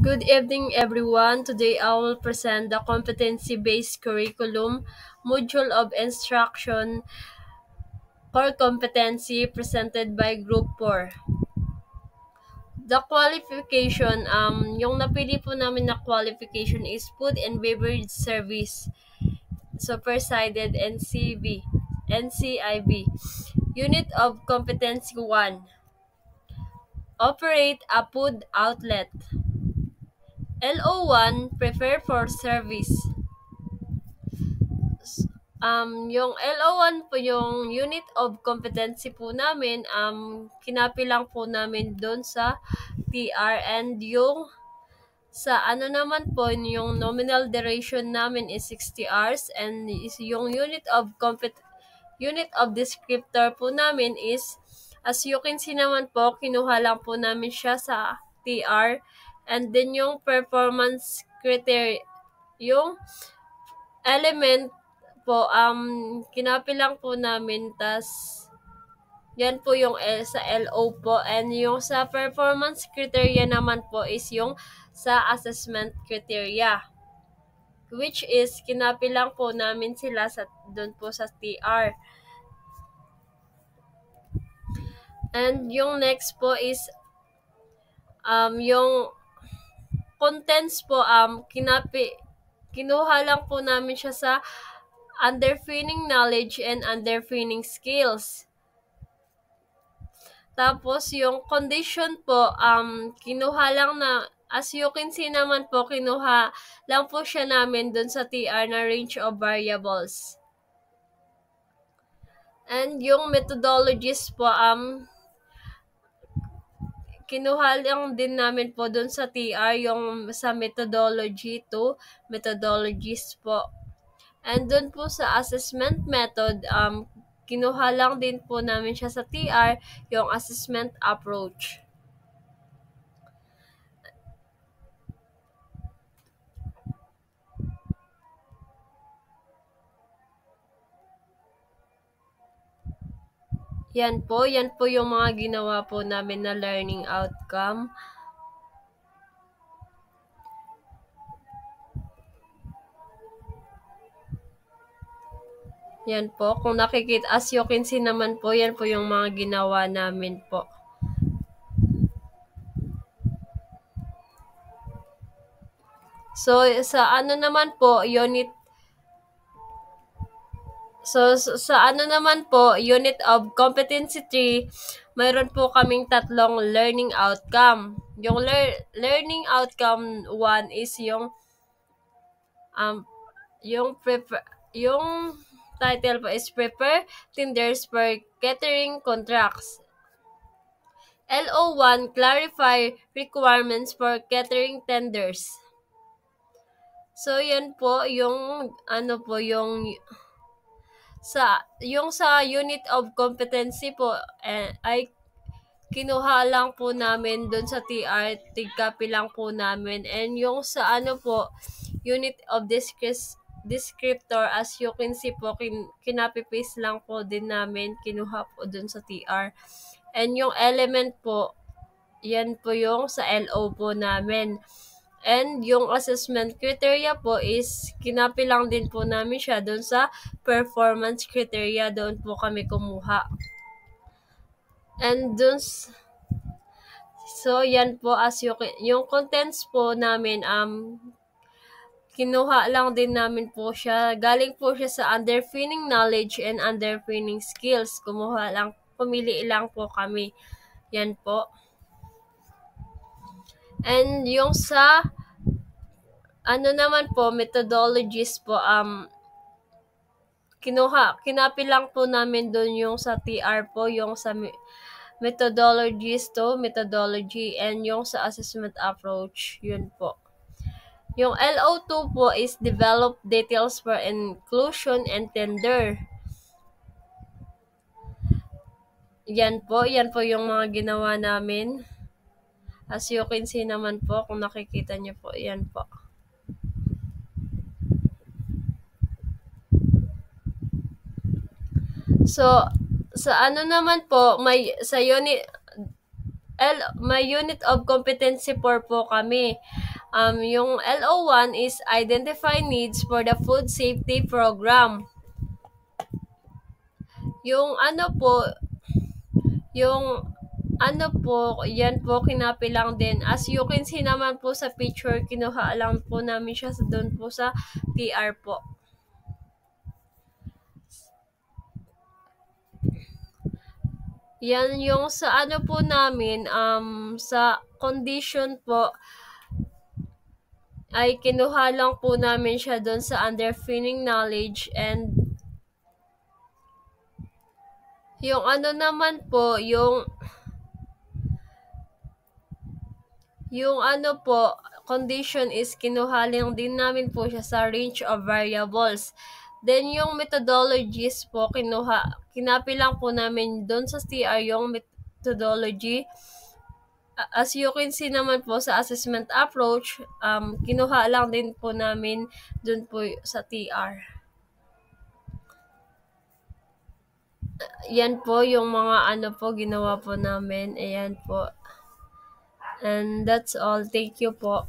Good evening, everyone. Today I will present the competency-based curriculum module of instruction core competency presented by Group 4. The qualification, yung napili po namin na qualification is Food and Beverage Service, Super-sided NCIB. Unit of Competency 1. Operate a food outlet. LO1, Prepare for Service. Yung LO1 po yung unit of competency po namin, kinapi lang po namin doon sa TR, and yung sa ano naman po, yung nominal duration namin is 60 hours, and yung unit of descriptor po namin is, as you can see naman po, kinuha lang po namin siya sa TR, and then yung performance criteria, yung element po, kinapi lang po namin, tas yan po yung sa LO po, and yung sa performance criteria naman po is yung sa assessment criteria, which is kinapi lang po namin sila sa doon po sa TR. And yung next po is yung contents po, kinuha lang po namin siya sa underpinning knowledge and underpinning skills. Tapos yung condition po, kinuha lang na, as you can see naman po, kinuha lang po siya namin dun sa TR na range of variables. And yung methodologies po, kinuha lang din namin po dun sa TR yung sa methodology to methodologies po. And dun po sa assessment method, kinuha lang din po namin siya sa TR, yung assessment approach. Yan po yung mga ginawa po namin na learning outcome. Yan po, kung nakikita, as you can see naman po, yan po yung mga ginawa namin po. So, sa ano naman po, unit of competency 3, mayroon po kaming tatlong learning outcome. Yung learning outcome 1 is yung title po is Prepare Tenders for Catering Contracts. LO1, Clarify Requirements for Catering Tenders. So, yan po yung sa unit of competency po, ay kinuha lang po namin doon sa TR, tigkapi lang po namin. And yung sa unit of descriptor, as you can see po, kinapi-paste lang po din namin, kinuha po doon sa TR. And yung element po, yan po yung sa LO po namin. And yung assessment criteria po is kinapi lang din po namin siya doon sa performance criteria, doon po kami kumuha. And doon, so yan po, as yung contents po namin, kinuha lang din namin po siya. Galing po siya sa underpinning knowledge and underpinning skills. Pumili lang po kami. Yan po. And yung sa naman po, methodologies po, kinapi lang po namin doon yung sa TR po, yung sa methodologies to methodology, and yung sa assessment approach, yun po. Yung LO2 po is develop details for inclusion and tender. Yan po yung mga ginawa namin. As you can see naman po, kung nakikita niyo po, yan po. So, sa naman po, may unit of competency 4 po kami. Yung LO1 is identify needs for the food safety program. Yung ano po, yung ano po, yan po kinapilang din. As you can see naman po sa picture, kinuha lang po namin siya doon po sa TR po. Yan yung sa ano po namin, sa condition po, ay kinuha lang po namin siya doon sa underpinning knowledge, and yung ano naman po, yung ano po, condition is kinuha lang din namin po siya sa range of variables. Then yung methodologies po, kinapi lang po namin doon sa CR yung methodology. As you can see naman po sa assessment approach, kinuha lang din po namin doon po sa TR. Yan po yung mga ano po ginawa po namin. Ayan po. And that's all. Thank you po.